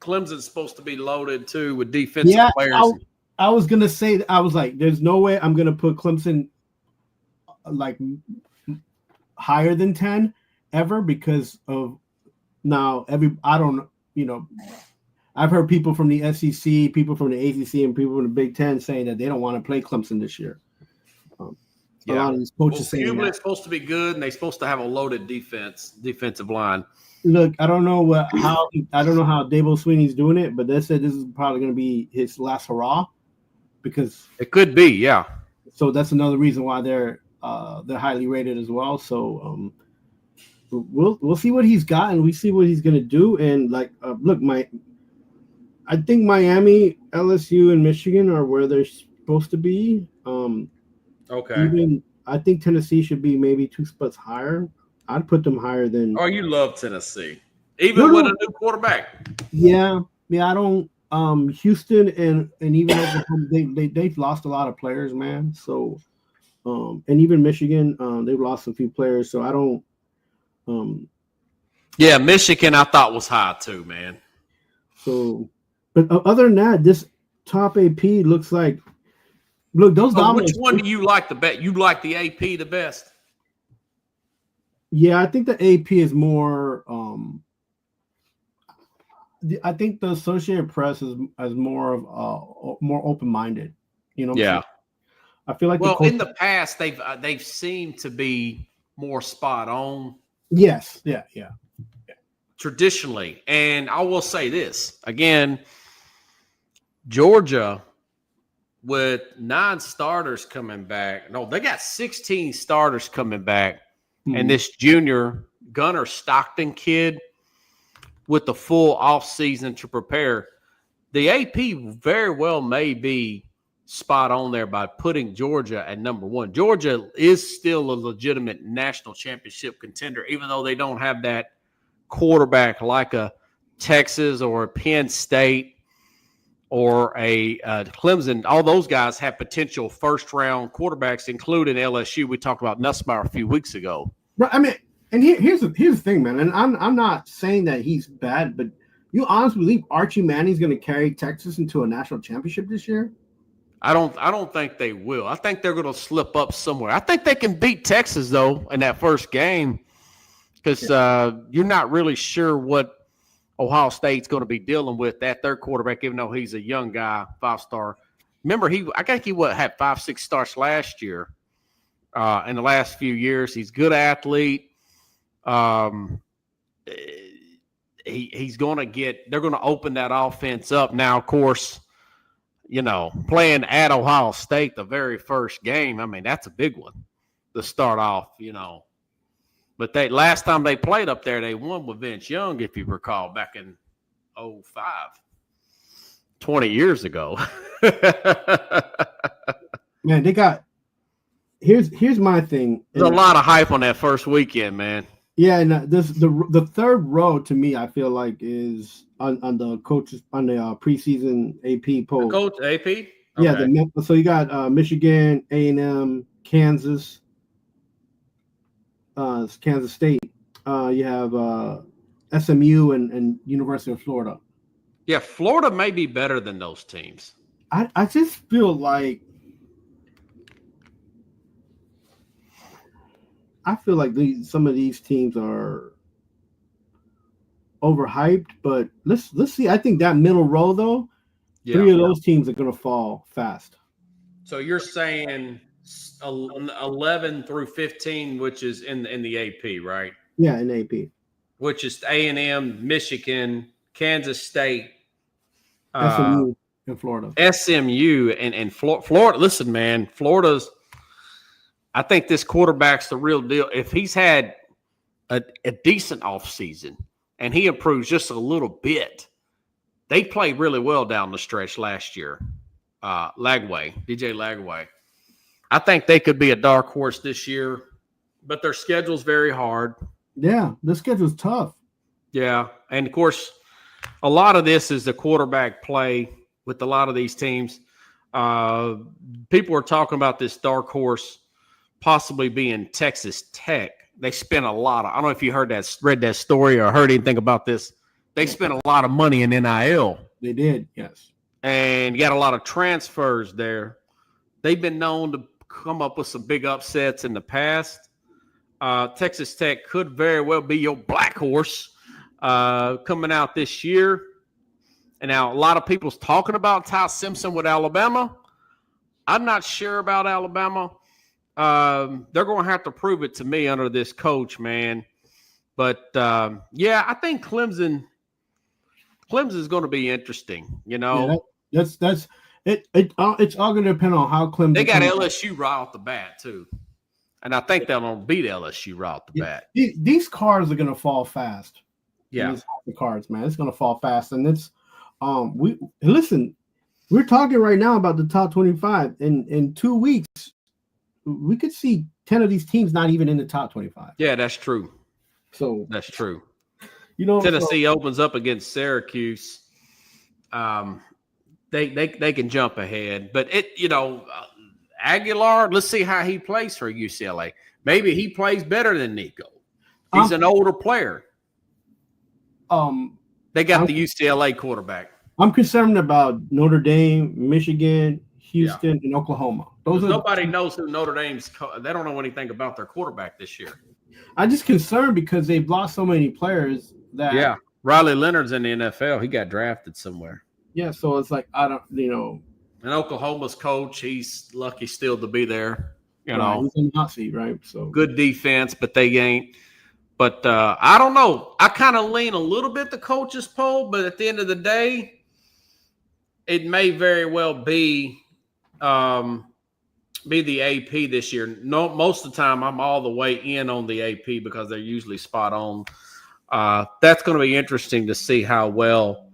Clemson's supposed to be loaded too with defensive players. I was gonna say, I was like, there's no way I'm gonna put Clemson like higher than 10 ever because of now I've heard people from the SEC, people from the ACC, and people from the Big Ten saying that they don't want to play Clemson this year. A lot of these coaches saying that. It's supposed to be good, and they're supposed to have a loaded defensive line. Look, I don't know how Dabo Swinney's doing it, but they said this is probably going to be his last hurrah because it could be, yeah. So that's another reason why they're highly rated as well. So we'll see what he's got, and we see what he's going to do. And I think Miami, LSU, and Michigan are where they're supposed to be. Okay. Even I think Tennessee should be maybe 2 spots higher. I'd put them higher than. Oh, you love Tennessee, even with a new quarterback. Yeah. I don't. Houston and even Oklahoma, they've lost a lot of players, man. So, and even Michigan, they've lost a few players. So I don't. Yeah, Michigan I thought was high too, man. So, but other than that, this top AP looks like. Look, those which one do you like the best? You like the AP the best? Yeah, I think the AP is more. I think the Associated Press is more of more open-minded. You know. Yeah. I feel like in the past they've seemed to be more spot on. Yes. Yeah. Traditionally, and I will say this again: Georgia. With 9 starters coming back. No, they got 16 starters coming back. Mm-hmm. And this junior Gunnar Stockton kid with the full offseason to prepare. The AP very well may be spot on there by putting Georgia at number 1. Georgia is still a legitimate national championship contender, even though they don't have that quarterback like a Texas or a Penn State or a Clemson. All those guys have potential first-round quarterbacks, including LSU. We talked about Nussmeier a few weeks ago. Right. I mean, And here's the thing, man. And I'm not saying that he's bad, but you honestly believe Archie Manning's going to carry Texas into a national championship this year? I don't think they will. I think they're going to slip up somewhere. I think they can beat Texas though in that first game because you're not really sure what Ohio State's going to be dealing with. That third quarterback, even though he's a young guy, 5-star. Remember, I think he had 5-6 starts last year. In the last few years, he's a good athlete. He's going to get. They're going to open that offense up now. Of course, playing at Ohio State the very first game. I mean, that's a big one to start off. But last time they played up there, they won with Vince Young, if you recall, back in 2005, 20 years ago. Man, they got. Here's my thing. There's a lot of hype on that first weekend, man. Yeah, and the third row to me, I feel like is on the coaches on the preseason AP poll. Coach AP. Okay. Yeah, so you got Michigan, A&M, Kansas, Kansas State. You have SMU and University of Florida. Yeah, Florida may be better than those teams. I just feel like some of these teams are overhyped, but let's see. I think that middle row though, three of those teams are going to fall fast. So you're saying 11 through 15, which is in the AP, right? Yeah, in AP, which is A&M, Michigan, Kansas State, SMU, and Florida. SMU and Florida. Listen, man, Florida's. I think this quarterback's the real deal. If he's had a decent offseason and he improves just a little bit, they played really well down the stretch last year. DJ Lagway. I think they could be a dark horse this year, but their schedule's very hard. Yeah, the schedule's tough. Yeah, and of course, a lot of this is the quarterback play with a lot of these teams. People are talking about this dark horse possibly being Texas Tech. They spent a lot of, I don't know if you read that story or heard anything about this. They spent a lot of money in NIL. They did, yes. And you got a lot of transfers there. They've been known to come up with some big upsets in the past. Texas Tech could very well be your black horse coming out this year. And now a lot of people's talking about Ty Simpson with Alabama. I'm not sure about Alabama. They're going to have to prove it to me under this coach, man. But I think Clemson's going to be interesting. Yeah, that's it. It's all going to depend on how Clemson. They got LSU right off the bat too, and I think they're going to beat LSU right off the bat. These cards are going to fall fast. Yeah, the cards, man, it's going to fall fast, and it's we're talking right now about the top 25. In 2 weeks, we could see 10 of these teams not even in the top 25. Yeah, that's true. So that's true. Tennessee opens up against Syracuse. They can jump ahead, but Aguilar. Let's see how he plays for UCLA. Maybe he plays better than Nico. He's an older player. They got the UCLA quarterback. I'm concerned about Notre Dame, Michigan, Houston, and Oklahoma. Nobody knows who Notre Dame's. They don't know anything about their quarterback this year. I'm just concerned because they've lost so many players that. Yeah, Riley Leonard's in the NFL. He got drafted somewhere. Yeah, so it's like I don't. And Oklahoma's coach, he's lucky still to be there. He's in the hot seat, right? So good defense, but they ain't. But I don't know. I kind of lean a little bit the coach's poll, but at the end of the day, it may very well be the AP this year. No, most of the time I'm all the way in on the AP because they're usually spot on. That's going to be interesting to see how well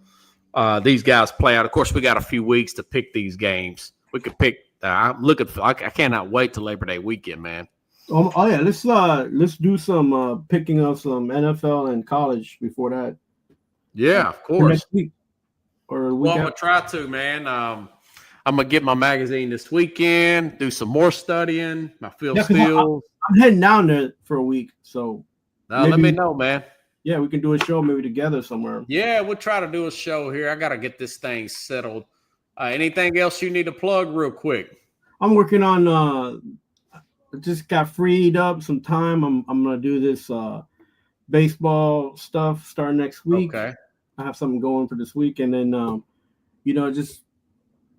these guys play out. Of course, we got a few weeks to pick these games. We could pick. I cannot wait till Labor Day weekend, man. Oh yeah, let's do some picking of some NFL and college before that. Yeah, of course. Next week or a week I'm gonna try to, man. I'm gonna get my magazine this weekend. Do some more studying. My field skills. I'm heading down there for a week, so Let me know, man. Yeah, we can do a show maybe together somewhere. Yeah, we'll try to do a show here. I got to get this thing settled. Anything else you need to plug real quick? I'm working on I just got freed up some time. I'm gonna do this baseball stuff starting next week. Okay. I have something going for this week, and then just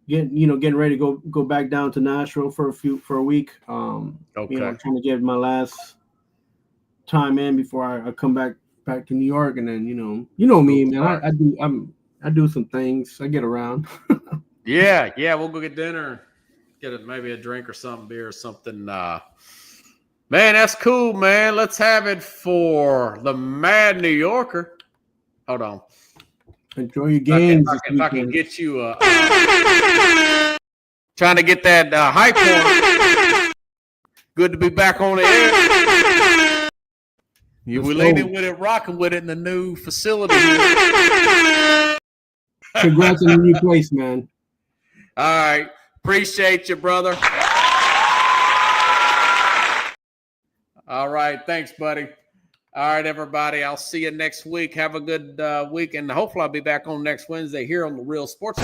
getting ready to go back down to Nashville for a week. Okay. Trying to get my last time in before I come back to New York, and then me, man. I do some things. I get around. Yeah, we'll go get dinner, maybe a drink or something, beer or something. Man, that's cool, man. Let's have it for the Mad New Yorker. Hold on. Enjoy your games. If I can get you trying to get that hype on. Good to be back on the air. We're leaning with it, rocking with it in the new facility. Congrats on the new place, man. All right. Appreciate you, brother. All right. Thanks, buddy. All right, everybody. I'll see you next week. Have a good week. And hopefully I'll be back on next Wednesday here on The Real Sports.